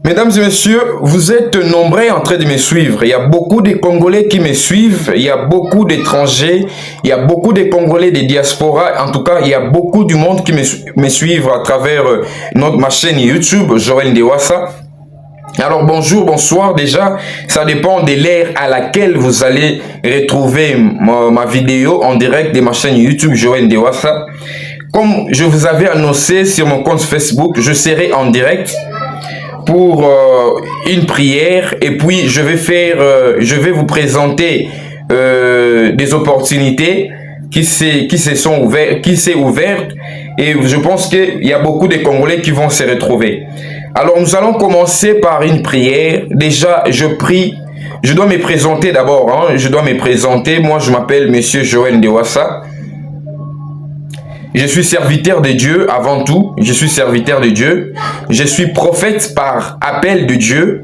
Mesdames et messieurs, vous êtes nombreux en train de me suivre. Il y a beaucoup de Congolais qui me suivent, il y a beaucoup d'étrangers, il y a beaucoup de Congolais de diaspora. En tout cas, il y a beaucoup du monde qui me suivent à travers ma chaîne YouTube, Joël Ndewassa. Alors bonjour, bonsoir déjà, ça dépend de l'ère à laquelle vous allez retrouver ma vidéo en direct de ma chaîne YouTube, Joël Ndewassa. Comme je vous avais annoncé sur mon compte Facebook, je serai en direct pour une prière et puis je vais vous présenter des opportunités qui s'est ouvertes et je pense qu'il y a beaucoup de Congolais qui vont se retrouver. Alors nous allons commencer par une prière. Déjà je dois me présenter d'abord, je dois me présenter. Moi je m'appelle Monsieur Joël Ndewassa. Je suis serviteur de Dieu avant tout. Je suis serviteur de Dieu. Je suis prophète par appel de Dieu.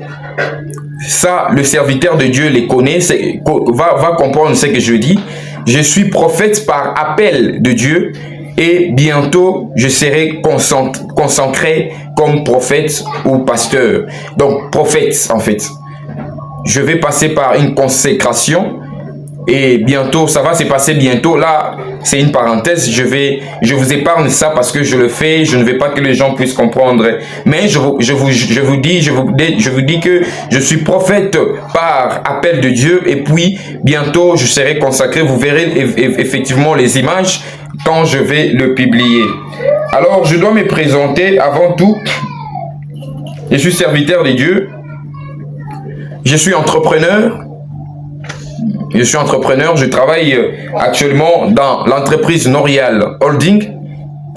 Ça, le serviteur de Dieu les connaît, va comprendre ce que je dis. Je suis prophète par appel de Dieu et bientôt je serai consacré comme prophète ou pasteur. Donc prophète en fait. Je vais passer par une consécration. Et bientôt, ça va se passer bientôt. Là, c'est une parenthèse. Je vous épargne ça parce que je le fais. Je ne veux pas que les gens puissent comprendre. Mais je vous dis que je suis prophète par appel de Dieu. Et puis, bientôt, je serai consacré. Vous verrez effectivement les images quand je vais le publier. Alors, je dois me présenter avant tout. Je suis serviteur de Dieu. Je suis entrepreneur. Je travaille actuellement dans l'entreprise Norial Holding,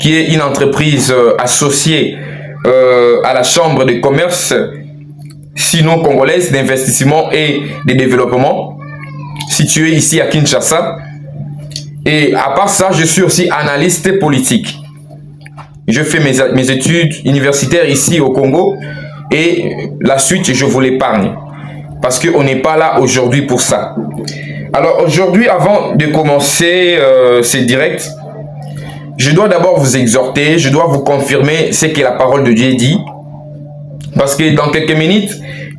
qui est une entreprise associée à la Chambre de commerce sino-congolaise d'investissement et de développement, située ici à Kinshasa. Et à part ça, je suis aussi analyste politique. Je fais mes études universitaires ici au Congo et la suite, je vous l'épargne. Parce qu'on n'est pas là aujourd'hui pour ça. Alors aujourd'hui, avant de commencer ce direct, je dois d'abord vous exhorter, je dois vous confirmer ce que la parole de Dieu dit. Parce que dans quelques minutes,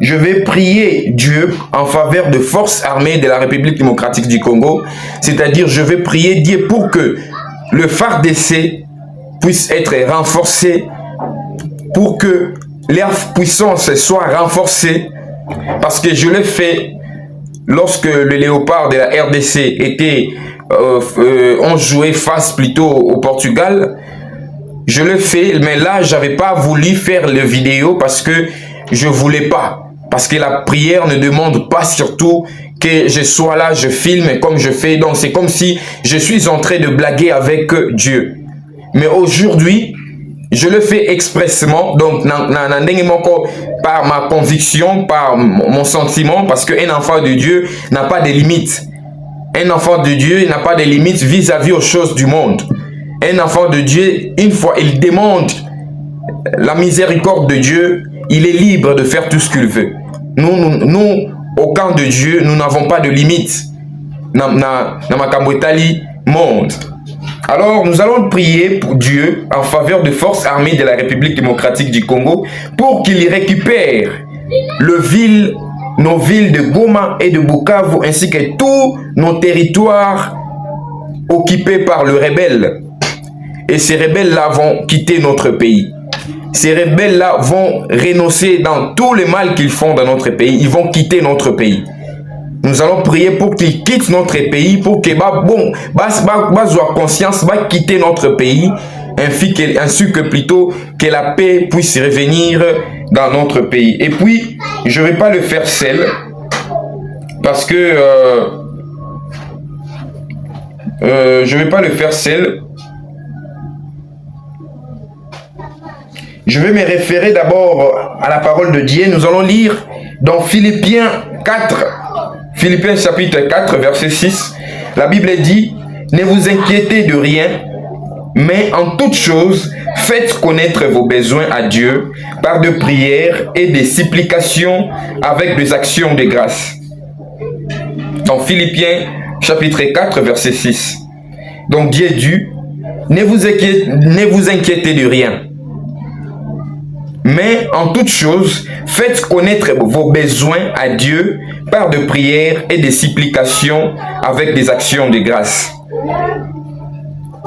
je vais prier Dieu en faveur de forces armées de la République démocratique du Congo. C'est-à-dire, je vais prier Dieu pour que le FARDC puisse être renforcé, pour que leur puissance soit renforcée. Parce que je l'ai fait lorsque le léopard de la RDC ont joué face plutôt au Portugal. Je l'ai fait, mais là, j'avais pas voulu faire le vidéo parce que je voulais pas. Parce que la prière ne demande pas surtout que je sois là, je filme comme je fais. Donc, c'est comme si je suis en train de blaguer avec Dieu. Mais aujourd'hui, je le fais expressément, donc par ma conviction, par mon sentiment, parce qu'un enfant de Dieu n'a pas de limites. Un enfant de Dieu n'a pas de limites vis-à-vis aux choses du monde. Un enfant de Dieu, une fois il demande la miséricorde de Dieu, il est libre de faire tout ce qu'il veut. Nous, au camp de Dieu, nous n'avons pas de limites. Monde. Alors, nous allons prier pour Dieu en faveur de forces armées de la République démocratique du Congo pour qu'il récupère nos villes de Goma et de Bukavu ainsi que tous nos territoires occupés par le rebelle. Et ces rebelles-là vont quitter notre pays. Ces rebelles-là vont renoncer dans tout le mal qu'ils font dans notre pays. Ils vont quitter notre pays. Nous allons prier pour qu'ils quittent notre pays, pour que conscience va quitter notre pays, ainsi que plutôt que la paix puisse revenir dans notre pays. Et puis, je ne vais pas le faire seul, parce que je vais me référer d'abord à la parole de Dieu. Nous allons lire dans Philippiens 4. Philippiens chapitre 4, verset 6, la Bible dit « Ne vous inquiétez de rien, mais en toute chose, faites connaître vos besoins à Dieu par de prières et des supplications avec des actions de grâce. » Dans Philippiens chapitre 4, verset 6. Donc Dieu dit « Ne vous inquiétez de rien, Mais en toute chose, faites connaître vos besoins à Dieu par de prières et des supplications avec des actions de grâce.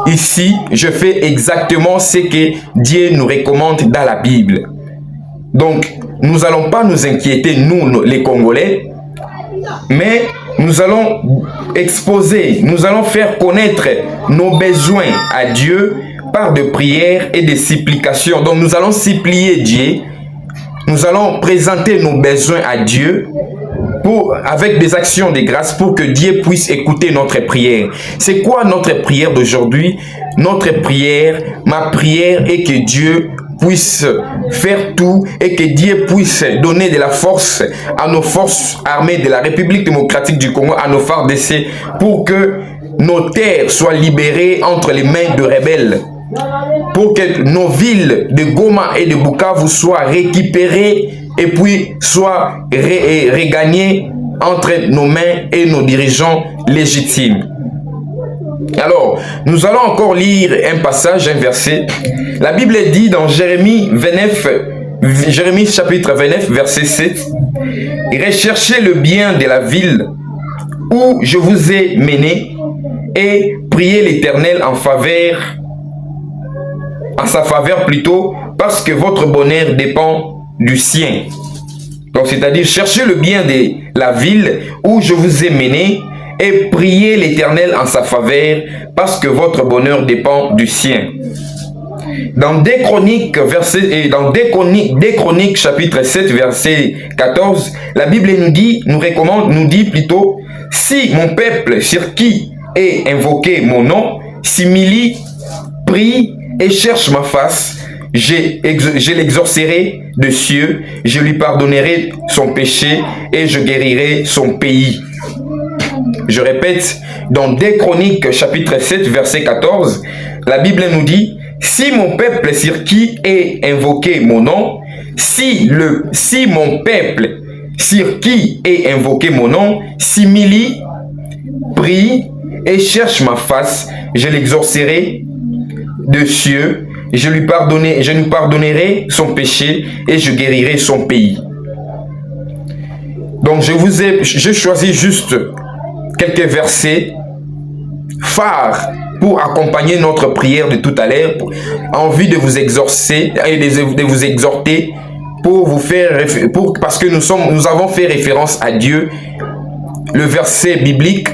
Ici, je fais exactement ce que Dieu nous recommande dans la Bible. Donc, nous n'allons pas nous inquiéter, nous les Congolais, mais nous allons exposer, nous allons faire connaître nos besoins à Dieu par de prières et des supplications. Donc nous allons supplier Dieu, nous allons présenter nos besoins à Dieu avec des actions de grâce pour que Dieu puisse écouter notre prière. C'est quoi notre prière d'aujourd'hui? Notre prière, ma prière est que Dieu puisse faire tout et que Dieu puisse donner de la force à nos forces armées de la République démocratique du Congo, à nos FARDC, pour que nos terres soient libérées entre les mains de rebelles, pour que nos villes de Goma et de Bukavu soient récupérées et puis soient regagnées entre nos mains et nos dirigeants légitimes. Alors, nous allons encore lire un passage, un verset. La Bible dit dans Jérémie chapitre 29, verset 7, « Recherchez le bien de la ville où je vous ai mené et priez l'Éternel en sa faveur plutôt, parce que votre bonheur dépend du sien. » Donc, c'est-à-dire, cherchez le bien de la ville où je vous ai mené et priez l'Éternel en sa faveur, parce que votre bonheur dépend du sien. Dans 2 Chroniques, chapitre 7, verset 14, la Bible nous dit plutôt, « Si mon peuple sur qui est invoqué mon nom, s'humilie, prie et cherche ma face, je l'exorcerai de cieux, je lui pardonnerai son péché et je guérirai son pays. » Je répète, dans 2 Chroniques, chapitre 7, verset 14, la Bible nous dit, « Si mon peuple sur qui est invoqué mon nom, si mon peuple sur qui est invoqué mon nom, s'humilie, prie et cherche ma face, je l'exorcerai de cieux, je lui pardonnerai son péché et je guérirai son pays. » Donc j'ai choisi juste quelques versets phares pour accompagner notre prière de tout à l'heure, envie de vous exorcer et de vous exhorter parce que nous avons fait référence à Dieu. Le verset biblique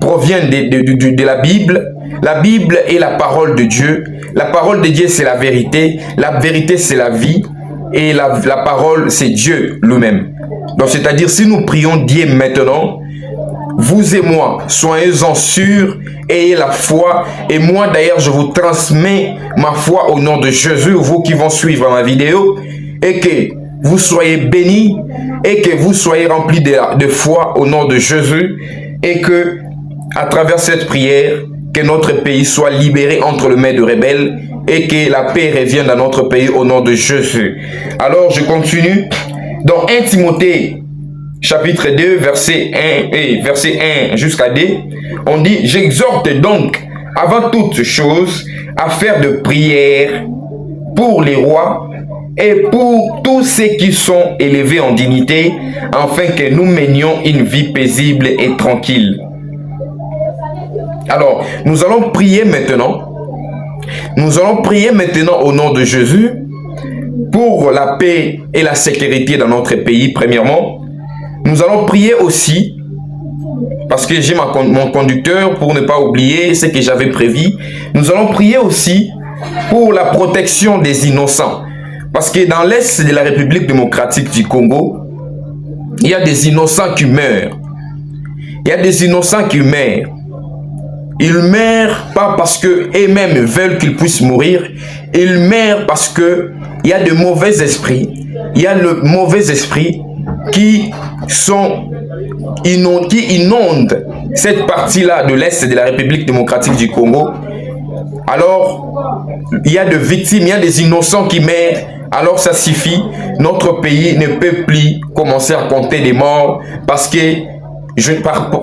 provient de la Bible. La Bible est la parole de Dieu. La parole de Dieu, c'est la vérité. La vérité, c'est la vie. Et la parole, c'est Dieu lui-même. Donc, c'est-à-dire, si nous prions Dieu maintenant, vous et moi, soyez-en sûrs, ayez la foi. Et moi, d'ailleurs, je vous transmets ma foi au nom de Jésus, vous qui vont suivre ma vidéo, et que vous soyez bénis, et que vous soyez remplis de foi au nom de Jésus, et que, à travers cette prière, que notre pays soit libéré entre les mains de rebelles, et que la paix revienne dans notre pays au nom de Jésus. Alors, je continue. Dans 1 Timothée, chapitre 2, verset 1 jusqu'à 2, on dit, « J'exhorte donc, avant toutes choses, à faire de prières pour les rois et pour tous ceux qui sont élevés en dignité, afin que nous menions une vie paisible et tranquille. » Alors, nous allons prier maintenant. Nous allons prier maintenant au nom de Jésus pour la paix et la sécurité dans notre pays, premièrement. Nous allons prier aussi, parce que j'ai mon conducteur, pour ne pas oublier ce que j'avais prévu. Nous allons prier aussi pour la protection des innocents. Parce que dans l'Est de la République démocratique du Congo, il y a des innocents qui meurent. Il y a des innocents qui meurent. Ils meurent pas parce qu'eux-mêmes veulent qu'ils puissent mourir. Ils meurent parce que il y a de mauvais esprits. Il y a le mauvais esprit qui inonde cette partie-là de l'Est de la République démocratique du Congo. Alors, il y a de victimes, il y a des innocents qui meurent. Alors, ça suffit. Notre pays ne peut plus commencer à compter des morts parce que,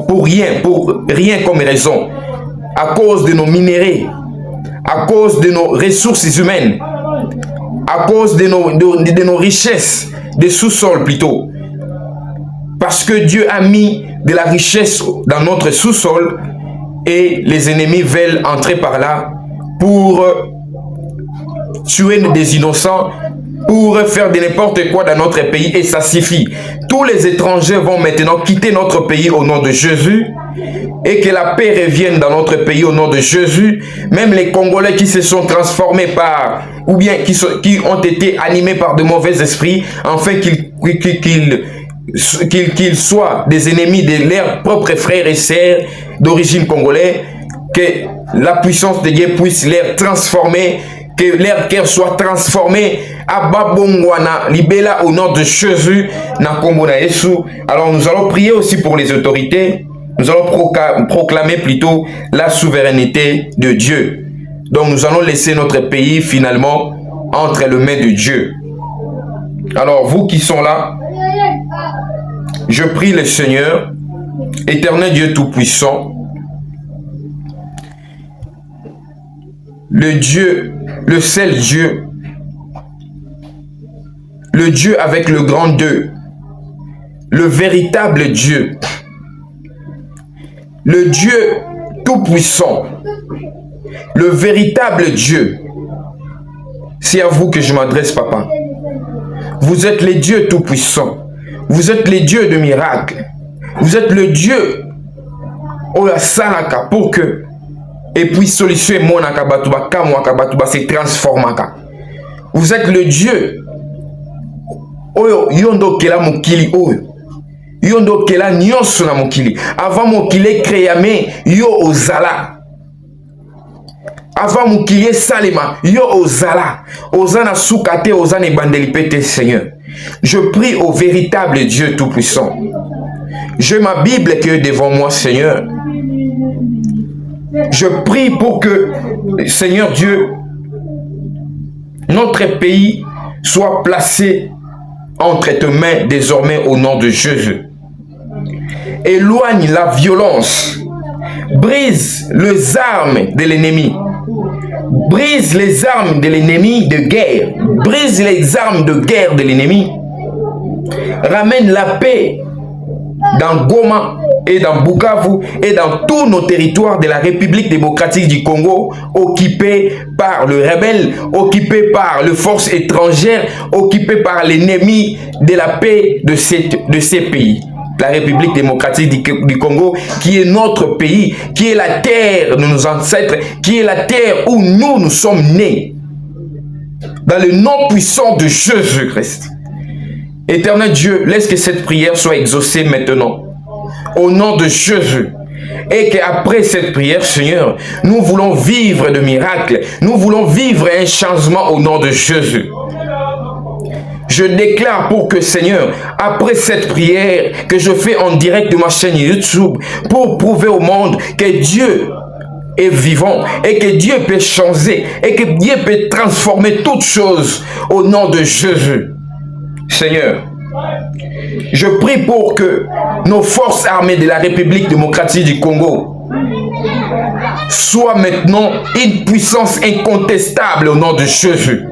pour rien comme raison, à cause de nos minéraux, à cause de nos ressources humaines, à cause de nos richesses, des sous-sols plutôt. Parce que Dieu a mis de la richesse dans notre sous-sol et les ennemis veulent entrer par là pour tuer des innocents, pour faire de n'importe quoi dans notre pays et ça suffit. Tous les étrangers vont maintenant quitter notre pays au nom de Jésus et que la paix revienne dans notre pays au nom de Jésus. Même les Congolais qui se sont transformés par, ou bien qui ont été animés par de mauvais esprits, afin qu'ils soient des ennemis de leurs propres frères et sœurs d'origine congolaise, que la puissance de Dieu puisse les transformer, que leur cœur soit transformé. Ababongwana libela au nom de Jésus na kombo na Yesu. Alors nous allons prier aussi pour les autorités. Nous allons proclamer plutôt la souveraineté de Dieu. Donc nous allons laisser notre pays finalement entre les mains de Dieu. Alors vous qui sont là, je prie le Seigneur, éternel Dieu Tout-Puissant, le Dieu, le seul Dieu, le Dieu avec le grand Dieu, le véritable Dieu, le Dieu Tout-Puissant, le véritable Dieu. C'est à vous que je m'adresse, Papa. Vous êtes les dieux Tout-Puissants. Vous êtes les dieux de miracles. Vous êtes le Dieu Oya Salaka pour que et puis solution monaka batuba kamwaka batuba se transformaka. Vous êtes le Dieu Oyo yondo kela mokili oyo. Yondo kela nyonso na mokili. Avant mokili créame yo ozala. Avant mokili salema yo ozala. Ozana soukate ozana bandeli pete Seigneur. Je prie au véritable Dieu Tout-Puissant. J'ai ma Bible qui est devant moi, Seigneur. Je prie pour que, Seigneur Dieu, notre pays soit placé entre tes mains désormais au nom de Jésus. Éloigne la violence. Brise les armes de l'ennemi. Brise les armes de l'ennemi de guerre. Brise les armes de guerre de l'ennemi. Ramène la paix dans Goma et dans Bukavu et dans tous nos territoires de la République démocratique du Congo, occupés par le rebelle, occupés par les forces étrangères, occupés par l'ennemi de la paix de ces pays. La République démocratique du Congo, qui est notre pays, qui est la terre de nos ancêtres, qui est la terre où nous sommes nés. Dans le nom puissant de Jésus-Christ. Éternel Dieu, laisse que cette prière soit exaucée maintenant. Au nom de Jésus. Et qu'après cette prière, Seigneur, nous voulons vivre de miracles. Nous voulons vivre un changement au nom de Jésus. Je déclare pour que, Seigneur, après cette prière que je fais en direct de ma chaîne YouTube, pour prouver au monde que Dieu est vivant et que Dieu peut changer et que Dieu peut transformer toutes choses au nom de Jésus. Seigneur, je prie pour que nos forces armées de la République démocratique du Congo soient maintenant une puissance incontestable au nom de Jésus.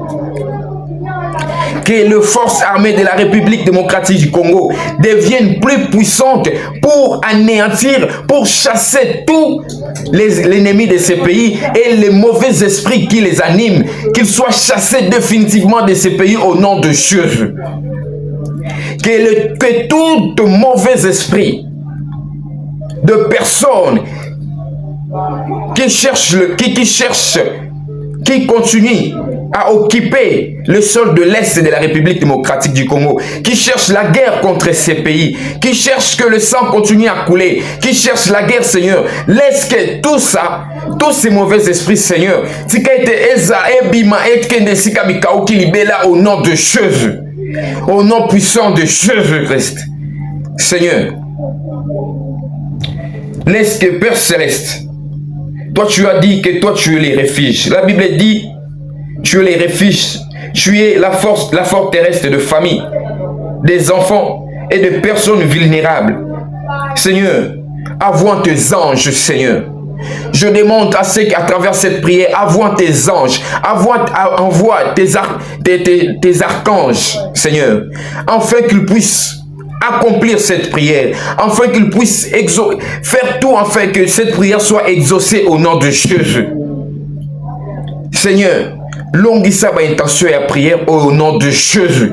Que les forces armées de la République démocratique du Congo deviennent plus puissantes pour anéantir, pour chasser tous les ennemis de ces pays et les mauvais esprits qui les animent, qu'ils soient chassés définitivement de ces pays au nom de Jésus. Que tout mauvais esprit de personnes qui continuent à occuper le sol de l'Est de la République démocratique du Congo, qui cherchent la guerre contre ces pays, qui cherchent que le sang continue à couler, qui cherchent la guerre, Seigneur. Laisse que tout ça, tous ces mauvais esprits, Seigneur, au nom de Jésus, au nom puissant de Jésus-Christ. Seigneur, laisse que Père Céleste, toi tu as dit que toi tu es les refuges. La Bible dit, tu es les refuges, tu es la forteresse de famille, des enfants et de personnes vulnérables. Seigneur, envoie tes anges, Seigneur. Je demande à ce qu'à travers cette prière, envoie tes anges, envoie tes archanges, Seigneur, afin qu'ils puissent accomplir cette prière, afin qu'ils puissent faire tout, afin que cette prière soit exaucée au nom de Jésus. Seigneur, longuissa ma intention et la prière au nom de Jésus.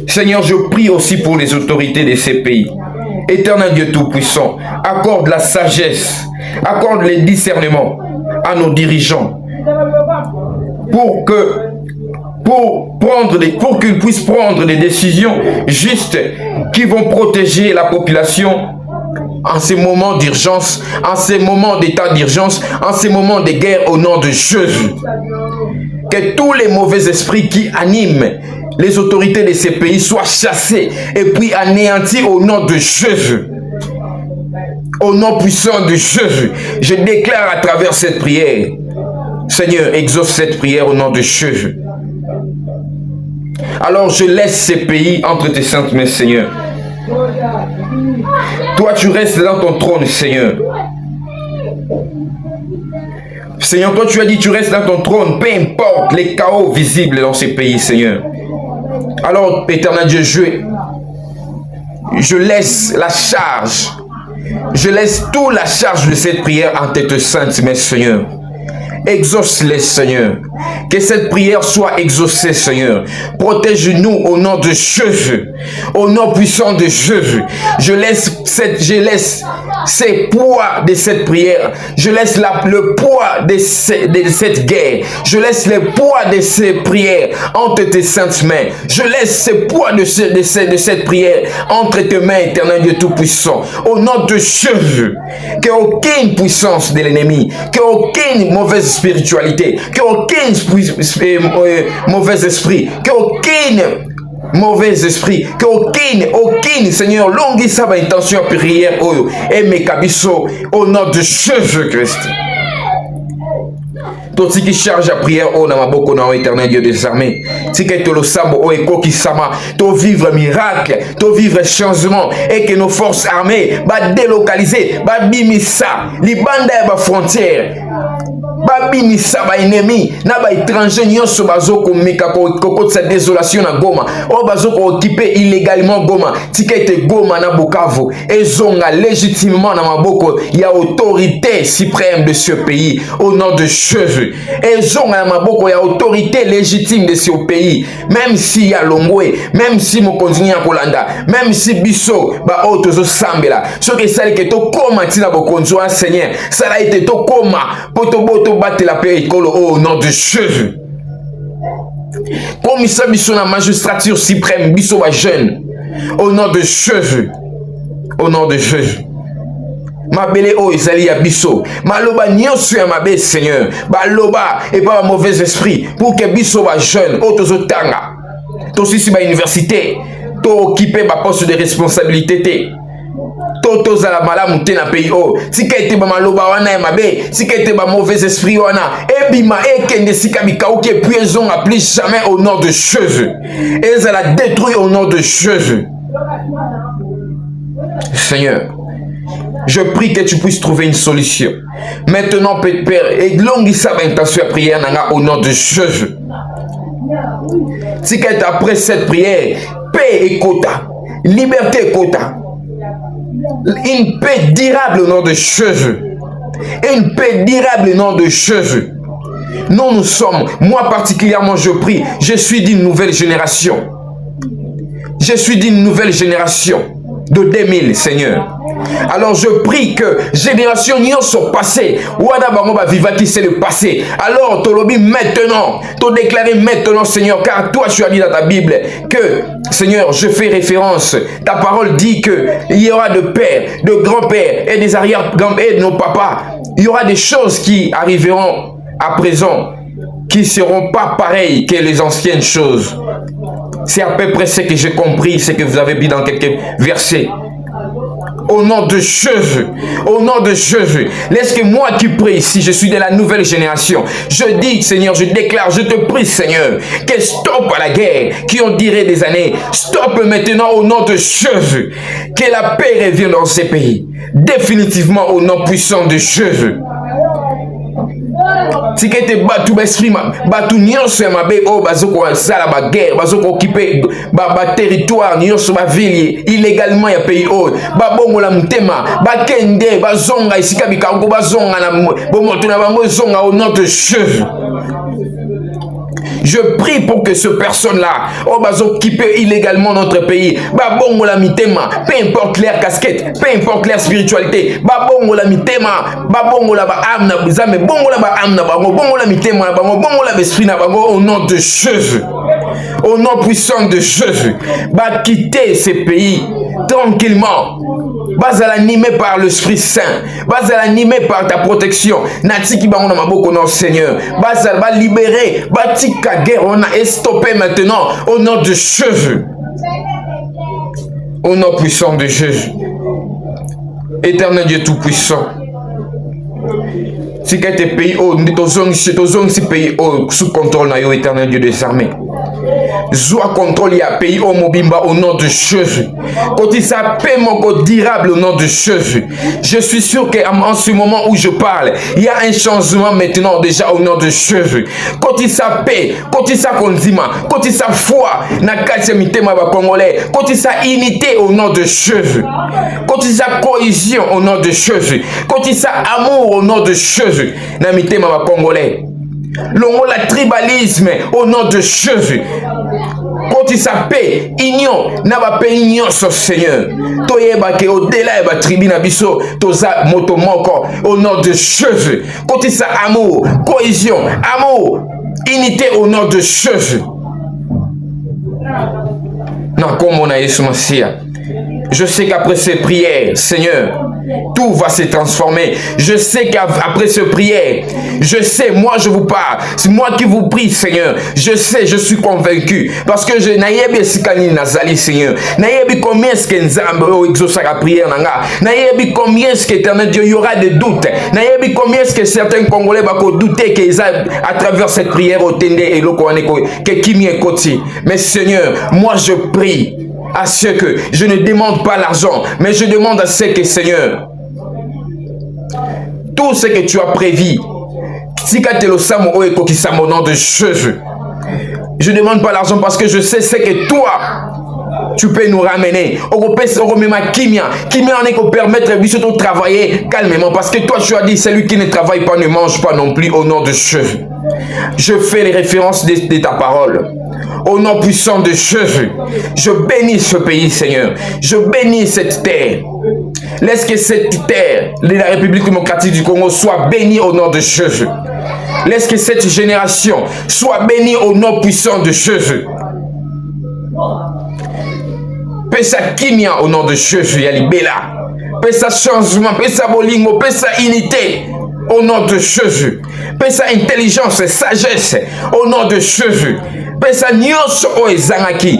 Seigneur, je prie aussi pour les autorités de ces pays. Éternel Dieu Tout-Puissant, accorde la sagesse, accorde les discernements à nos dirigeants pour qu'ils puissent prendre des décisions justes qui vont protéger la population en ces moments d'urgence, en ces moments d'état d'urgence, en ces moments de guerre au nom de Jésus. Que tous les mauvais esprits qui animent les autorités de ces pays soient chassés et puis anéantis au nom de Jésus. Au nom puissant de Jésus, je déclare à travers cette prière, Seigneur, exauce cette prière au nom de Jésus. Alors je laisse ces pays entre tes saintes mains, Seigneur. Toi, tu restes dans ton trône, Seigneur. Seigneur, toi, tu as dit, tu restes dans ton trône, peu importe les chaos visibles dans ces pays, Seigneur. Alors, éternel Dieu, je laisse la charge, je laisse toute la charge de cette prière en tête sainte, mes Seigneur. Exauce-les, Seigneur. Que cette prière soit exaucée, Seigneur. Protège-nous au nom de Jésus. Au nom puissant de Jésus. Je laisse ces poids de cette prière. Je laisse le poids de cette guerre. Je laisse le poids de ces prières entre tes saintes mains. Je laisse ce poids de cette prière entre tes mains, éternel Dieu Tout-Puissant. Au nom de Jésus. Qu'aucune puissance de l'ennemi, qu'aucune mauvaise spiritualité, qu'aucun mauvais esprit, qu'aucune, Seigneur, longue sa intention à prière, et mes cabisso, au nom de Jésus-Christ. Tout ce qui charge à prière, oh, na maboko na éternel Dieu des armées. Si que tu le sambo, oh, et qui sama, tu vivre miracle, tu vivre changement, et que nos forces armées, va délocaliser, va bimisa, les bandes à la frontière. Babimisa ba ennemi na ba étranger nyonso bazoko meka ko sa désolation na Goma o bazoko occuper illégalement Goma tikete Goma na Bukavu ezonga légitimement na maboko ya autorité suprême de ce pays au nom de Jésus ezonga na maboko ya autorité légitime de ce pays même si ya longwe même si mokonzi ya kolanda même si biso ba otozo sambela ce que ça que to koma tina bokonzo Seigneur ça a été to koma poto battre la paix au nom de Jésus. Comme ça, biso la magistrature suprême, biso va jeune. Au nom de Jésus. Au nom de Jésus. Ma belle o ezali ya biso. Maloba nyonso ya mabe Seigneur. Baloba et pas un mauvais esprit pour que biso va jeune. Otozo tanga. To sisi ba université. To occuper ba poste de responsabilité. Toto za la malamu te na pays o sika ete ba maloba wana ya mabe sika ete ba mauvais esprit wana ebima ekende sika bikauke puis ezonga plus jamais au nom de Jésus et ça la détruit au nom de Jésus. Seigneur, je prie que tu puisses trouver une solution maintenant, Père, et longue sa intention à prière nanga au nom de Jésus. Sika ete après cette prière paix et quota, liberté et quota, une paix durable au nom de Jésus. Une paix durable au nom de Jésus. Nous sommes, moi particulièrement je prie, je suis d'une nouvelle génération. Je suis d'une nouvelle génération de 2000, Seigneur. Alors je prie que génération n'y sont passées. Ouada bango ba viva qui c'est le passé. Alors tolobi maintenant, te déclarer maintenant, Seigneur, car toi tu as dit dans ta Bible que, Seigneur, je fais référence. Ta parole dit que il y aura de pères, de grands-pères et des arrière-grands et de nos papas. Il y aura des choses qui arriveront à présent qui ne seront pas pareilles que les anciennes choses. C'est à peu près ce que j'ai compris, ce que vous avez dit dans quelques versets. Au nom de Jésus. Au nom de Jésus. Laisse que moi qui prie ici, je suis de la nouvelle génération. Je dis, Seigneur, je déclare, je te prie, Seigneur, que stop à la guerre qui ont duré des années. Stop maintenant au nom de Jésus. Que la paix revienne dans ces pays. Définitivement au nom puissant de Jésus. Si que te batu l'esprit, batu nyonso ya mabe o bazoko sala ba guerre, bazoko occuper ba territoire nyonso ba ville illégalement ya pays o, ba bongo la mtema, ba kende bazonga isika bikango bazonga na bomoto na bango zonga au nom de Jésus. Je prie pour que ces personnes-là, oh, occupent illégalement notre pays. Babongo la mitema, peu importe leur casquette, peu importe leur spiritualité. Babongo la mitema, babongo la ba amna bizame, bongo la ba amna bango, bongo la mitema na bango, bongo la esprit na bango au nom de Jésus. Au nom puissant de Jésus, quitter ces pays tranquillement. Bazal animé par l'Esprit Saint, bazal animé par ta protection. Natiki bango na maboko non Seigneur. Bazal ba libérer, batika guerre on a stoppé maintenant au nom de Jésus. Au nom puissant de Jésus. Éternel Dieu tout puissant. Si tes pays si pays sous contrôle na yo éternel Dieu des armées. Joie contrôle ya pays au mobimba au nom de Jésus. Quand il s'appelle mon durable au nom de Jésus. Je suis sûr qu'en ce moment où je parle, il y a un changement maintenant déjà au nom de Jésus. Quand il s'appelle, quand il s'appelle, quand il s'appelle foi, na katemite ma congolais, quand il s'appelle unité au nom de Jésus. Quand il s'appelle cohésion au nom de Jésus. Quand il s'appelle amour au nom de Jésus. Na mite ma congolais. Le tribalisme au nom de Jésus. Quand il s'appelle union, n'a pas pays union sur Seigneur. Toyeba ke au-delà de tribu na biso, toza motomoko au nom de Jésus. Quand il s'appelle amour, cohésion, amour, unité au nom de Jésus. Non, comme on a Yesu Masia. Je sais qu'après ces prières, Seigneur, tout va se transformer. Je sais qu'après ces prières, je sais, moi je vous parle, c'est moi qui vous prie, Seigneur. Je sais, je suis convaincu. Parce que je n'ayebi sikani nazali, Seigneur. N'ayebi combien est-ce que Nzambe exauce la prière nanga. N'ayebi combien est-ce que éternel Dieu, il y aura des doutes. N'ayebi combien est-ce que certains Congolais vont douter qu'ils à travers cette prière au Tende et l'Okoaneko, que Kimi est côté. Mais Seigneur, moi je prie à ce que je ne demande pas l'argent, mais je demande à ce que, Seigneur, tout ce que tu as prévu, au nom de Jésus, je ne demande pas l'argent parce que je sais ce que toi, tu peux nous ramener. Kimia en est qu'on permettre de travailler calmement parce que toi, tu as dit, celui qui ne travaille pas ne mange pas non plus au nom de Jésus. Je fais les références de ta parole. Au nom puissant de Jésus, je bénis ce pays, Seigneur. Je bénis cette terre. Laisse que cette terre, la République démocratique du Congo, soit bénie au nom de Jésus. Laisse que cette génération soit bénie au nom puissant de Jésus. Paix sa kimia au nom de Jésus, Yalibela. Paix sa changement, paix sa bolingo, paix sa unité. Au nom de Jésus. Paix sa intelligence et sagesse. Au nom de Jésus. Paix sa nyonso o ezangaki.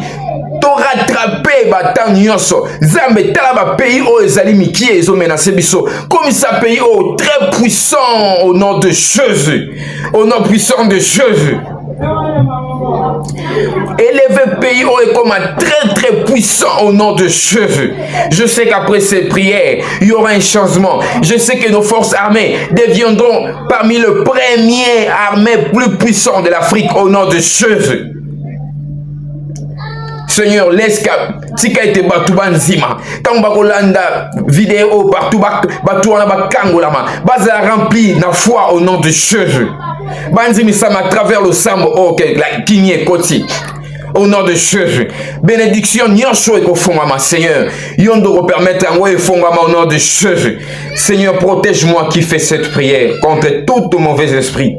To rattraper batan nyonso. Zambe tala ba pays o ezali miki ezo menacer biso. Comme ça pays o très puissant au nom de Jésus. Au nom puissant de Jésus. Élevé pays est comme un très puissant au nom de Jésus. Je sais qu'après ces prières, il y aura un changement. Je sais que nos forces armées deviendront parmi les premières armées plus puissantes de l'Afrique au nom de Jésus. Seigneur, laisse tika ete batu banzima. Tant bakolanda vidéo partout batu wana bakangolama. Baza rempli na foi au nom de Jésus. Banzimi sama à travers le sambo ok la kinie koti. Au nom de Jésus. Bénédiction nyonso eko fongama Seigneur. Yondo permettre en ouais fongama au nom de Jésus. Seigneur, protège-moi qui fait cette prière contre tout mauvais esprit.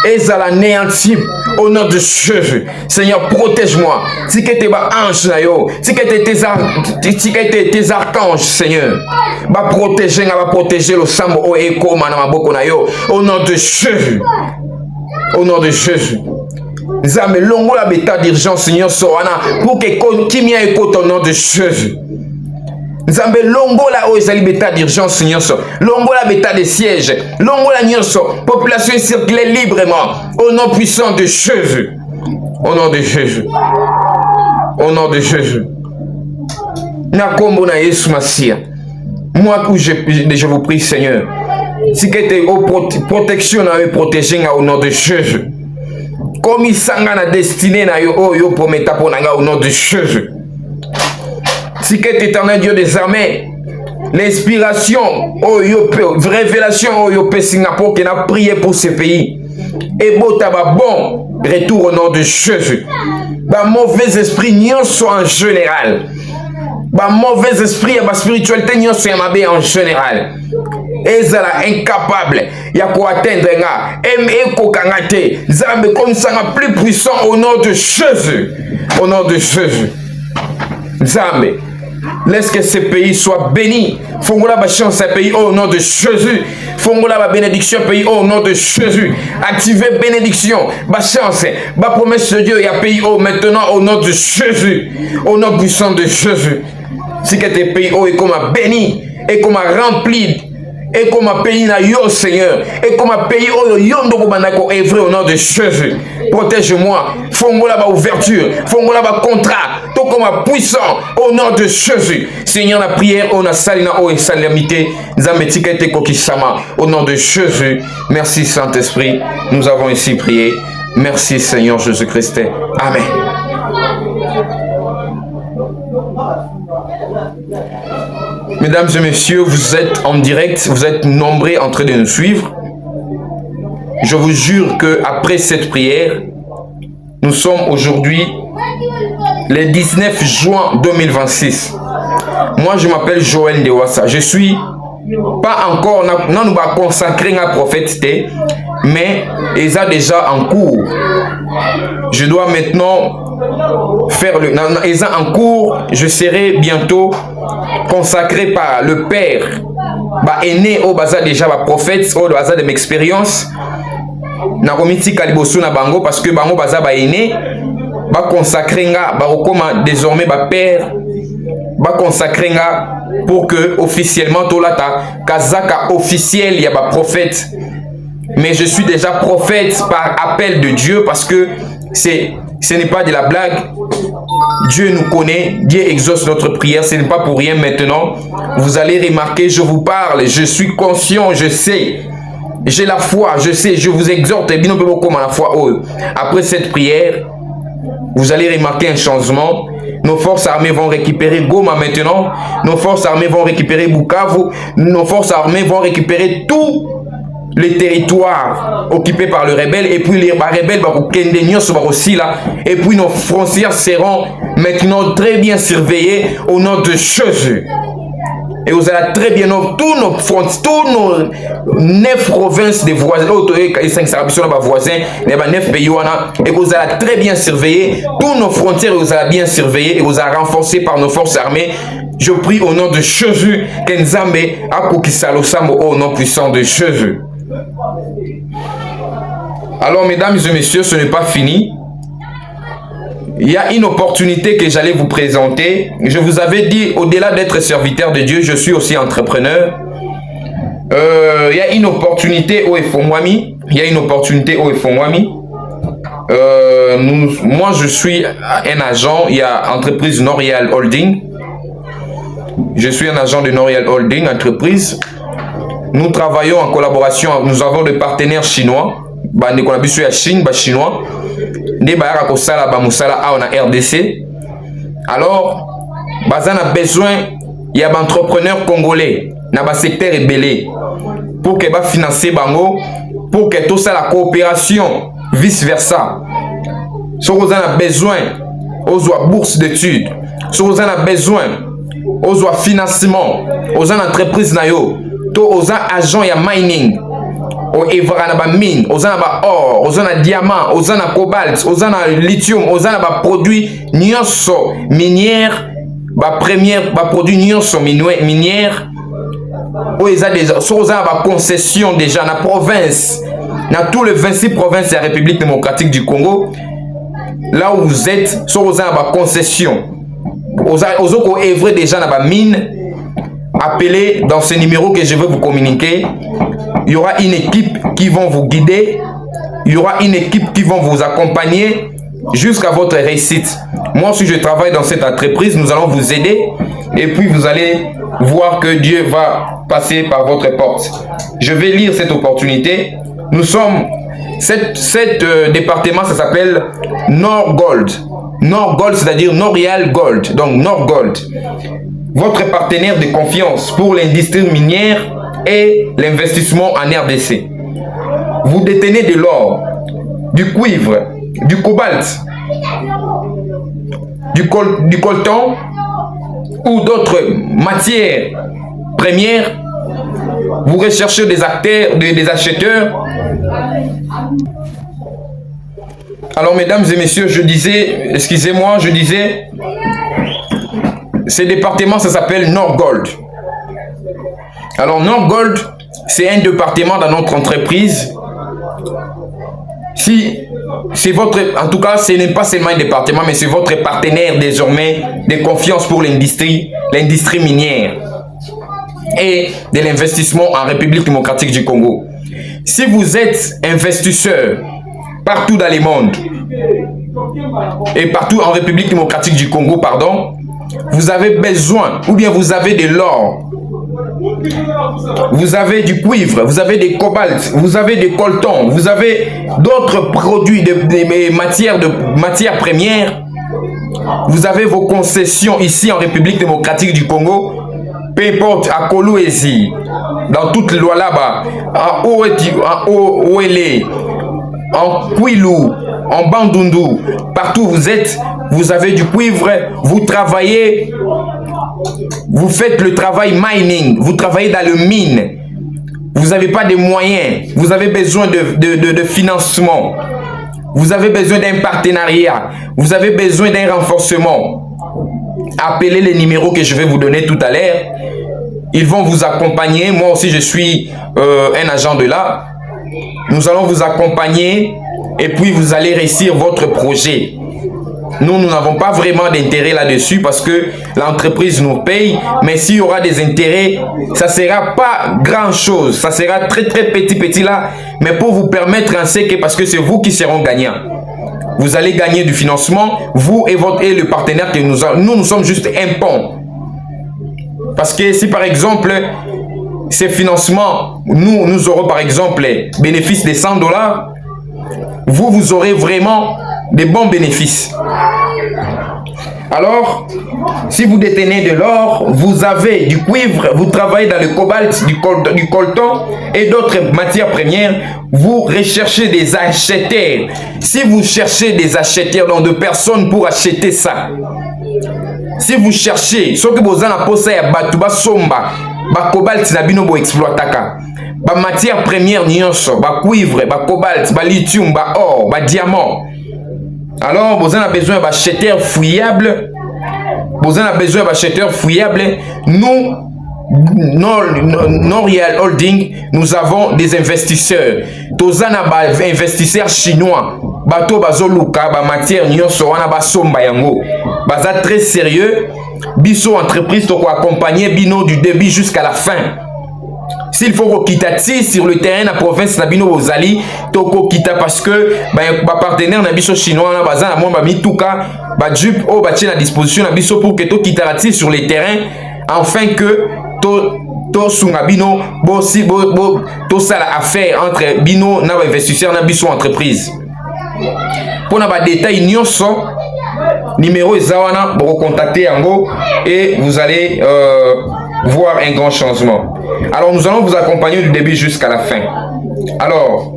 Et à l'anéantir au nom de Jésus. Seigneur, protège-moi. Si que tes anges, si que tes archanges, Seigneur, va protéger le sang au écho, au nom de Jésus. Au nom de Jésus. Zame longo la bêta d'urgence, Seigneur, Soana, pour que Kimia écoute au nom de Jésus. Nzambe longola o ezali beta d'urgence nyonso, longola beta de siège, longola nyonso, population circule librement au nom puissant de Jésus. Au nom de Jésus. Au nom de Jésus. Na kombo na Yesu Masia. Moi que je vous prie Seigneur. Si que tu protection na protéger au nom de Jésus. Comme il sanga na destinée na yo prometa pour nanga au nom de Jésus. Si que tu éternel Dieu des armées, l'inspiration, révélation, Singapour qui a prié pour ce pays. Et bon, retour au nom de Jésus. Bah, mauvais esprit, n'y soit en général. Bah, mauvais esprit, bah, spiritualité, n'y soit en général. Et ça incapable, il y a quoi atteindre, et kokangate, Zambe comme ça, plus puissant au nom de Jésus. Au nom de Jésus. Zambe. Laisse que ce pays soit béni. Fongola ba chance à pays au nom de Jésus. Fongola ba bénédiction pays au nom de Jésus. Activez bénédiction, ba chance, ba promesse de Dieu et à pays au maintenant au nom de Jésus. Au nom puissant de Jésus. Si que tes pays est comme béni et comme rempli. Et comme un pays na yo Seigneur, et comme un pays au yondo ko œuvrer au nom de Jésus. Protège-moi, fongola ba ouverture, fongola ba contrat, tout comme un puissant au nom de Jésus. Seigneur la prière, on a salina o et salamité, zametika te kokisama au nom de Jésus. Merci Saint-Esprit, nous avons ici prié. Merci Seigneur Jésus-Christ. Amen. Mesdames et messieurs, vous êtes en direct, vous êtes nombreux en train de nous suivre. Je vous jure que après cette prière, nous sommes aujourd'hui le 19 juin 2026. Moi, je m'appelle Joël Ndewassa. Je suis pas encore, non, nous va consacrer un prophète, mais ils ont déjà en cours. Je dois maintenant faire le, ils ont en cours. Je serai bientôt consacré par le Père. Bah aîné au bazar déjà ba prophète au bazar de mon expérience. Na komiti kalibosu na bango parce que bango bazar ba aîné ba consacrer nga ba rekoma désormais ba Père ba consacrer nga pour que officiellement tolata kazaka officiel ya ba prophète. Mais je suis déjà prophète par appel de Dieu parce que ce n'est pas de la blague. Dieu nous connaît, Dieu exauce notre prière, ce n'est pas pour rien maintenant. Vous allez remarquer, je vous parle, je suis conscient, je sais. J'ai la foi, je sais, je vous exhorte, et bien comme la foi. Après cette prière, vous allez remarquer un changement. Nos forces armées vont récupérer Goma maintenant. Nos forces armées vont récupérer Bukavu. Nos forces armées vont récupérer tout les territoires occupés par le rebelle, et puis les rebelles aussi là, et puis nos frontières seront maintenant très bien surveillées au nom de Jésus. Et vous allez très bien, tous nos frontières, tous nos 9 provinces des voisins, et 5 voisins, les 9 pays, et vous allez très bien surveiller, tous nos frontières, vous allez bien surveiller, et vous allez renforcer par nos forces armées. Je prie au nom de Jésus, Kenzambe, Akukisalo Sambo, au nom puissant de Jésus. Alors, mesdames et messieurs, ce n'est pas fini. Il y a une opportunité que j'allais vous présenter. Je vous avais dit, au-delà d'être serviteur de Dieu, je suis aussi entrepreneur. Il y a une opportunité au Efomwami. Il y a une opportunité au Efomwami. Moi, je suis un agent. Il y a entreprise Norial Holding. Je suis un agent de Norial Holding, entreprise. Nous travaillons en collaboration, nous avons des partenaires chinois. Nous avons des Chine, chinois. Nous avons des RDC. Alors, nous avons besoin, il y a des entrepreneurs congolais dans le secteur ébélé pour que financer bango, pour que tout ça, la coopération, vice-versa. Si vous avez besoin, vous avez bourse d'études. Si vous avez besoin, vous avez financement, vous avez entreprise nayo. Aux agents ya mining, aux mine, aux or, aux diamant, aux cobalt, aux lithium, aux produits nyonso minière, produits nyonso minière, aux concession déjà dans la province, dans tous les 26 provinces de la République démocratique du Congo, là où vous êtes, aux concession, aux œuvrer déjà dans la mine. appelez dans ce numéro que je vais vous communiquer. Il y aura une équipe qui va vous guider. Il y aura une équipe qui va vous accompagner jusqu'à votre réussite. Moi, si je travaille dans cette entreprise, nous allons vous aider. Et puis, vous allez voir que Dieu va passer par votre porte. Je vais lire cette opportunité. Nous sommes... Cet département, ça s'appelle Nord Gold. Nord Gold, c'est-à-dire Norial Gold. Donc, Nord Gold. Votre partenaire de confiance pour l'industrie minière et l'investissement en RDC. Vous détenez de l'or, du cuivre, du cobalt, du coltan ou d'autres matières premières. Vous recherchez des acteurs, des acheteurs. Alors, mesdames et messieurs, je disais, excusez-moi, je disais, ce département, ça s'appelle Nord Gold. Alors, Nord Gold, c'est un département dans notre entreprise. Si c'est votre, en tout cas, ce n'est pas seulement un département, mais c'est votre partenaire désormais de confiance pour l'industrie minière et de l'investissement en République démocratique du Congo. Si vous êtes investisseur partout dans le monde et partout en République démocratique du Congo, pardon, vous avez besoin, ou bien vous avez de l'or, vous avez du cuivre, vous avez des cobalt, vous avez des coltons, vous avez d'autres produits, de matières premières, vous avez vos concessions ici en République démocratique du Congo, peu importe à Kolwezi, dans toute le Lualaba, en Ouélé, en Kwilu, en Bandundu, partout où vous êtes, vous avez du cuivre, vous travaillez, vous faites le travail mining, vous travaillez dans le mine, vous n'avez pas de moyens, vous avez besoin de financement, vous avez besoin d'un partenariat, vous avez besoin d'un renforcement. Appelez les numéros que je vais vous donner tout à l'heure. Ils vont vous accompagner. Moi aussi, je suis un agent de là. Nous allons vous accompagner et puis vous allez réussir votre projet. Nous n'avons pas vraiment d'intérêt là-dessus parce que l'entreprise nous paye. Mais s'il y aura des intérêts, ça ne sera pas grand-chose. Ça sera très petit là. Mais pour vous permettre en ce que, parce que c'est vous qui seront gagnants. Vous allez gagner du financement, vous et le partenaire que nous sommes juste un pont. Parce que si par exemple, ces financements, nous aurons par exemple bénéfice de $100, vous aurez vraiment des bons bénéfices. Alors, si vous détenez de l'or, vous avez du cuivre, vous travaillez dans le cobalt, du coltan et d'autres matières premières, vous recherchez des acheteurs. Si vous cherchez des acheteurs, donc de personnes pour acheter ça, si vous cherchez, ce que vous avez à poser à Batouba Somba, ba cobalt na bino bo exploitaka, ba matières premières nyonso, ba cuivre, ba cobalt, ba lithium, ba or, ba diamant. Alors, vous avez besoin d'acheteurs fouillables. Vous avez besoin d'acheteurs fouillables. Nous, Norial Holding, nous avons des investisseurs. Tous les investisseurs chinois. Bato bazoluka, ba matière nyonso wana ba somba yango. Baza très sérieux. Biso entreprise to ko accompagner bino du début jusqu'à la fin. S'il faut quitter sur le terrain de la province Nabino Ozali, toko kita parce que ba partenaire Nabiso chinois na bazan na mwa mituka ba jupe o ba tient à disposition Nabiso pour que to quitter sur le terrain afin que to sunga bino bo si bo to ça la affaire entre bino na investisseur na biso entreprise. Pour na ba détail nyonso numéro ezawana pour contacter yango et vous allez voir un grand changement. Alors nous allons vous accompagner du début jusqu'à la fin. Alors,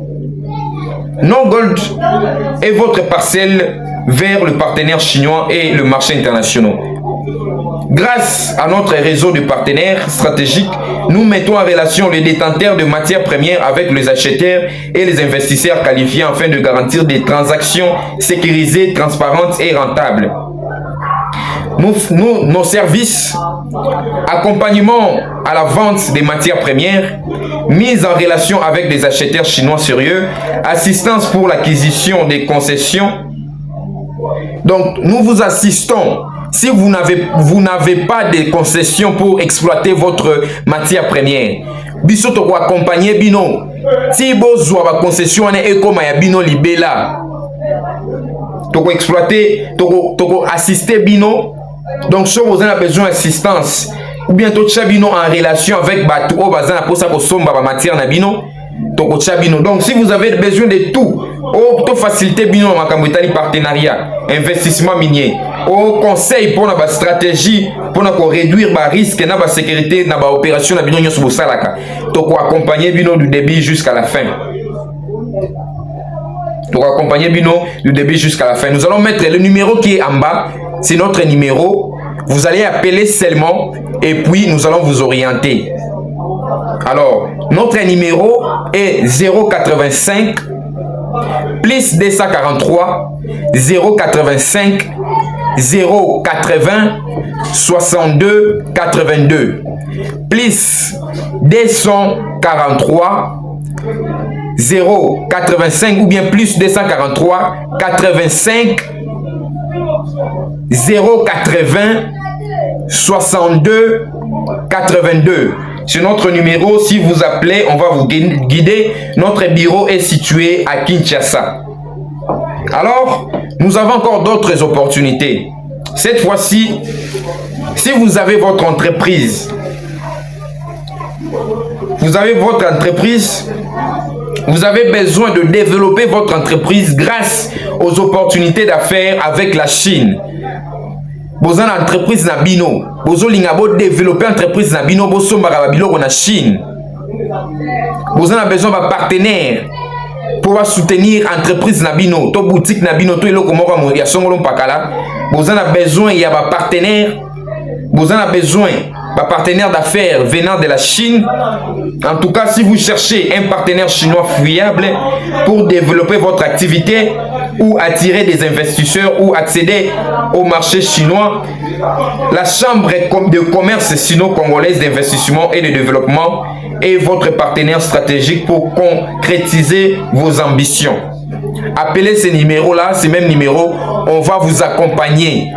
Nord Gold est votre parcelle vers le partenaire chinois et le marché international. Grâce à notre réseau de partenaires stratégiques, nous mettons en relation les détenteurs de matières premières avec les acheteurs et les investisseurs qualifiés afin de garantir des transactions sécurisées, transparentes et rentables. Nos services, accompagnement à la vente des matières premières, mise en relation avec des acheteurs chinois sérieux, assistance pour l'acquisition des concessions. Donc, nous vous assistons si vous n'avez pas de concessions pour exploiter votre matière première, biso to ko accompagner bino si bozwa ba concession ane ekoma ya bino libela to ko exploiter to ko assister bino. Donc si vous avez besoin d'assistance ou bien to bino en relation avec batu o bazana pour ça ko somba ba matière na bino to ko bino. Donc si vous avez besoin de tout o to faciliter bino makambo etali partenariat, investissement minier, au conseil pour la stratégie pour réduire le risque na la sécurité na la opération na bino nyonso bosalaka to ko accompagner bino du début jusqu'à la fin. Pour accompagner bino du début jusqu'à la fin. Nous allons mettre le numéro qui est en bas, c'est notre numéro. Vous allez appeler seulement et puis nous allons vous orienter. Alors, notre numéro est 085 plus 243 085 080 62 82 plus 243 085 ou bien plus 243 85 080 62 82. C'est notre numéro. Si vous appelez, on va vous guider. Notre bureau est situé à Kinshasa. Alors, nous avons encore d'autres opportunités. Cette fois-ci, si vous avez votre entreprise, vous avez besoin de développer votre entreprise grâce aux opportunités d'affaires avec la Chine. Vous avez une entreprise na bino, vous avez développer une entreprise na bino, vous avez en Chine. Vous avez besoin d'un partenaire pour soutenir l'entreprise na bino, to boutique na bino, to eloko moko ya songolo pakala. Vous avez besoin il y a un partenaire. Vous avez besoin d'un partenaire d'affaires venant de la Chine. En tout cas, si vous cherchez un partenaire chinois fiable pour développer votre activité ou attirer des investisseurs ou accéder au marché chinois, la Chambre de commerce sino-congolaise d'investissement et de développement est votre partenaire stratégique pour concrétiser vos ambitions. Appelez ce numéro-là, ce même numéro, on va vous accompagner.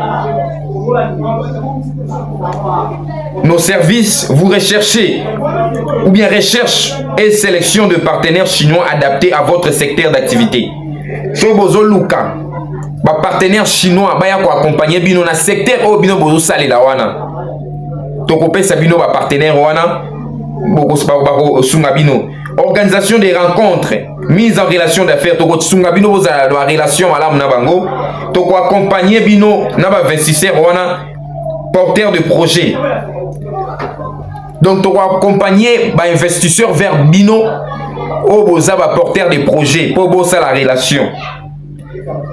Nos services, vous recherchez ou bien recherche et sélection de partenaires chinois adaptés à votre secteur d'activité. Sobozo Luka, ba partenaire chinois ba ya ko accompagner bino na secteur o bino bozo salela wana. To ko pesa bino ba partenaire wana boko sunga bino. Organisation des rencontres, mise en relation d'affaires, to ko sunga bino boza la relation malamu na bango. To ko accompagner bino na ba investisseur wana porteur de projet. Donc, tu vas accompagner les investisseurs vers Bino ou boza va porteur de projet pour bosser la relation.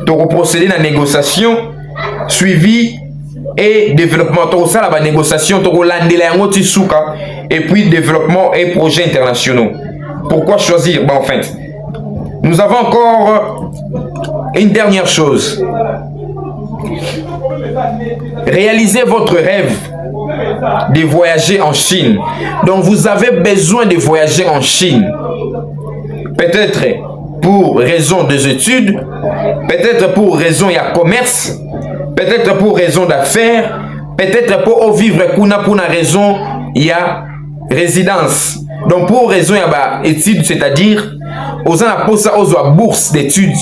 Tu vas procéder à la négociation, suivi et développement. Tu vas la négociation, tu vas lancer et puis développement et projets internationaux. Pourquoi choisir? En fait, nous avons encore une dernière chose. Réalisez votre rêve de voyager en Chine. Donc vous avez besoin de voyager en Chine. Peut-être pour raison des études, peut-être pour raison de commerce, peut-être pour raison d'affaires, peut-être pour vivre pour une raison il y a résidence. Donc pour raison il y a études, c'est-à-dire aux en bourse d'études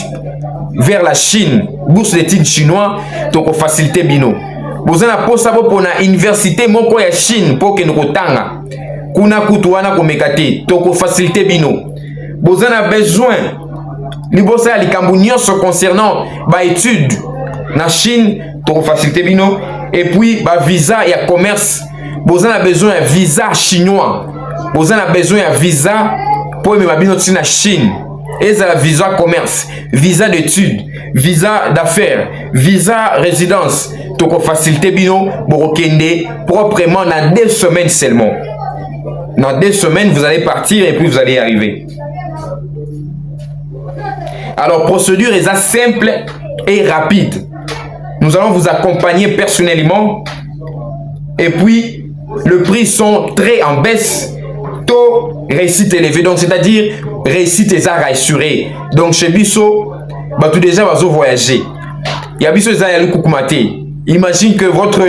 vers la Chine, bourse d'études chinois, donc faciliter bino. Vous avez pour la université moko ya Chine pour que nous kotanga. Kuna kutuana komekate, donc faciliter bino. Vous avez besoin libosa ya likambo nyonso concernant ba études na Chine, donc faciliter bino et puis ba visa ya commerce. Vous avez besoin de visa chinois. Vous avez besoin de visa pour me bino na Chine. Et ça, visa commerce, visa d'études, visa d'affaires, visa résidence. Donc, faciliter bino pour kende proprement dans 2 semaines seulement. Dans 2 semaines, vous allez partir et puis vous allez arriver. Alors, procédure est simple et rapide. Nous allons vous accompagner personnellement. Et puis, le prix sont très en baisse. Taux réussite élevé, donc c'est-à-dire réussite est assurée. Donc chez Bisso, tout déjà va voyager. Il y a Bisso Zayali Koukoumate. Imagine que votre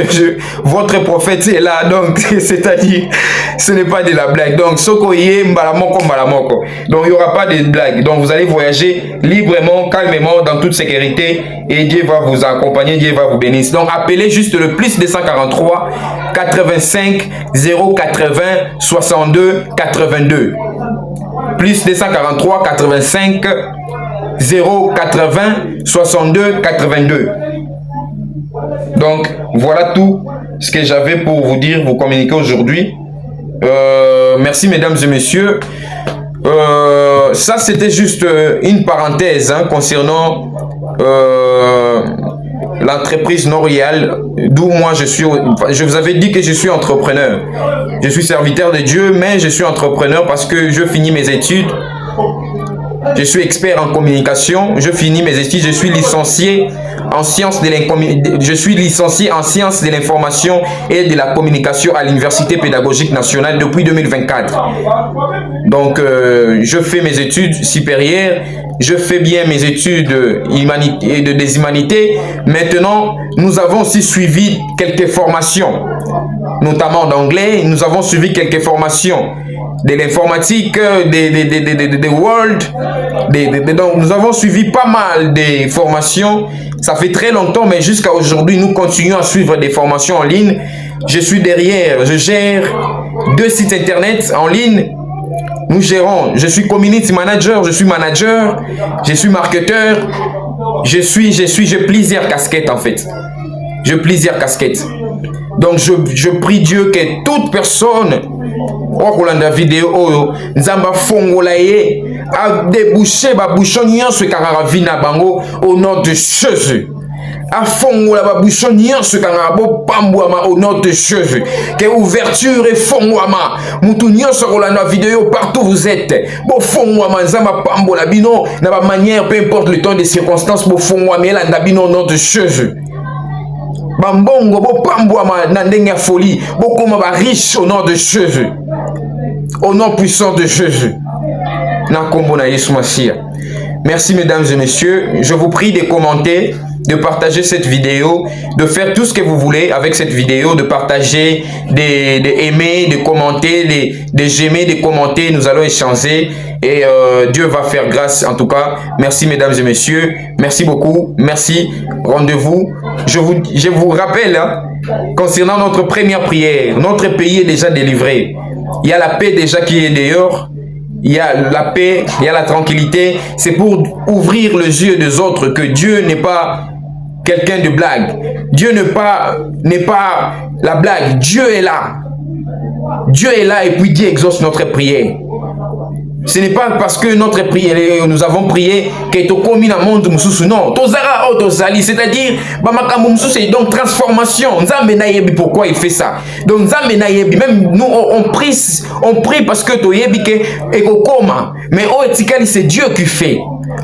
prophète est là, donc c'est-à-dire, ce n'est pas de la blague. Donc, Sokoye, Mbalamoko, Mbalamoko. Donc, il n'y aura pas de blague. Donc, vous allez voyager librement, calmement, dans toute sécurité, et Dieu va vous accompagner, Dieu va vous bénir. Donc, appelez juste le plus 243 85 080 62 82. Plus 243 85 080 62 82. Donc, voilà tout ce que j'avais pour vous dire, vous communiquer aujourd'hui. Merci, mesdames et messieurs. Ça, c'était juste une parenthèse concernant l'entreprise Norial, d'où moi je suis. Je vous avais dit que je suis entrepreneur. Je suis serviteur de Dieu, mais je suis entrepreneur parce que je finis mes études. Je suis expert en communication. Je finis mes études. Je suis licencié en sciences de l'information et de la communication à l'Université pédagogique nationale depuis 2024. Donc, je fais mes études supérieures. Je fais bien mes études des humanités. Maintenant, nous avons aussi suivi quelques formations, notamment d'anglais. Nous avons suivi quelques formations de l'informatique, des Word. Donc, nous avons suivi pas mal de formations. Ça fait très longtemps, mais jusqu'à aujourd'hui, nous continuons à suivre des formations en ligne. Je suis derrière, je gère 2 sites internet en ligne. Nous gérons, je suis community manager, je suis manager, je suis marketeur, j'ai plusieurs casquettes en fait. J'ai plusieurs casquettes. Donc je prie Dieu que toute personne okolanda vidéo nzamba fongola ye a débouché ba bouchon nyonso kanga vina bango au nom de Jésus. A fongola ba bouchon nyonso kanga bo pambwama au nom de Jésus. Que ouverture et fongwama mutu nyonso kolanda vidéo partout vous êtes. Bo fongwama nzamba pambola bino na ba manière peu importe le temps des circonstances bo fongwama elanda bino au nom de Jésus. Bambongo bo pambwama na ndenge ya folie bo koma ba riche au nom de Jésus. Au nom puissant de Jésus. Merci mesdames et messieurs. Je vous prie de commenter, de partager cette vidéo, de faire tout ce que vous voulez avec cette vidéo, de partager, d'aimer, de commenter, de j'aimer, de commenter. Nous allons échanger et Dieu va faire grâce en tout cas. Merci mesdames et messieurs. Merci beaucoup. Merci. Rendez-vous. Je vous rappelle, concernant notre première prière, notre pays est déjà délivré. Il y a la paix déjà qui est dehors. Il y a la paix, il y a la tranquillité. C'est pour ouvrir les yeux des autres que Dieu n'est pas quelqu'un de blague. Dieu n'est pas la blague. Dieu est là. Dieu est là et puis Dieu exauce notre prière. Ce n'est pas parce que notre prière, nous avons prié que tu commis dans le monde mususu. Non, tozara o tozali, c'est-à-dire bamakambo mususu, donc transformation. Nzambe na yebi pourquoi il fait ça. Donc nzambe na yebi, même nous on prie parce que to yebi ke ekokoma. Mais o etikali c'est Dieu qui fait.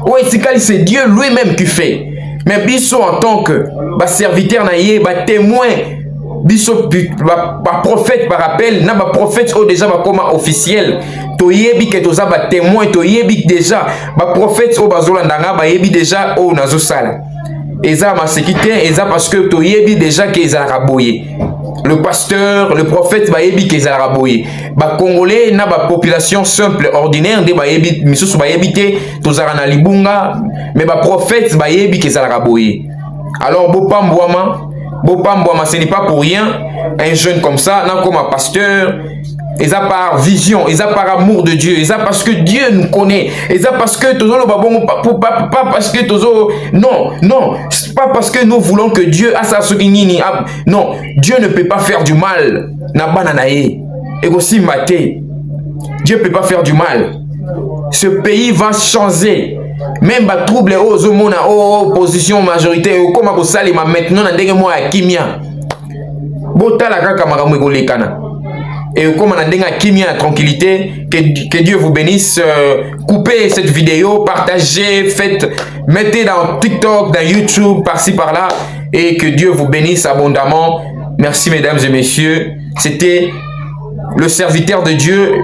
O etikali c'est Dieu lui-même qui fait. Mais biso en tant que serviteur na ye, témoin. Biso ba prophète par appel, na ba prophète o déjà ba koma officiel. To yebi ke toza ba témoin, to yebi déjà ba prophète o bazolanda ba yebi déjà o nazo sala. Eza ma sécurité, eza parce que to yebi déjà ke eza raboyé. Le pasteur, le prophète ba yebi ke eza raboyé. Ba congolais na ba population simple ordinaire de ba yebi misusu ba yebi te tozara na libunga, mais ba prophète ba yebi ke eza raboyé. Alors bo pambwama ce n'est pas pour rien, un jeune comme ça, non comme un pasteur, et ça par vision, et ça par amour de Dieu, et ça parce que Dieu nous connaît, et ça parce que pas parce que non, pas parce que nous voulons que Dieu a sa soukinini, non, Dieu ne peut pas faire du mal, na bananaye, et aussi maté, Dieu ne peut pas faire du mal, ce pays va changer. Même ba trouble aux homona opposition majorité comme ko salima maintenant na ndenge mo ya kimia botala kaka makambo ekolekana et comme na ndenge ya kimia ya tranquillité que Dieu vous bénisse. Coupez cette vidéo, partagez, mettez dans TikTok, dans YouTube, par-ci par-là et que Dieu vous bénisse abondamment. Merci mesdames et messieurs, c'était le serviteur de Dieu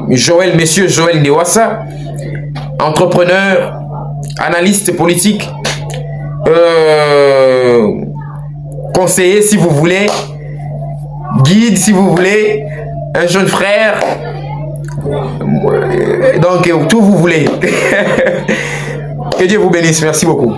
Monsieur Joël Ndewassa, entrepreneur, analyste politique, conseiller si vous voulez, guide si vous voulez, un jeune frère, donc tout vous voulez. Que Dieu vous bénisse, merci beaucoup.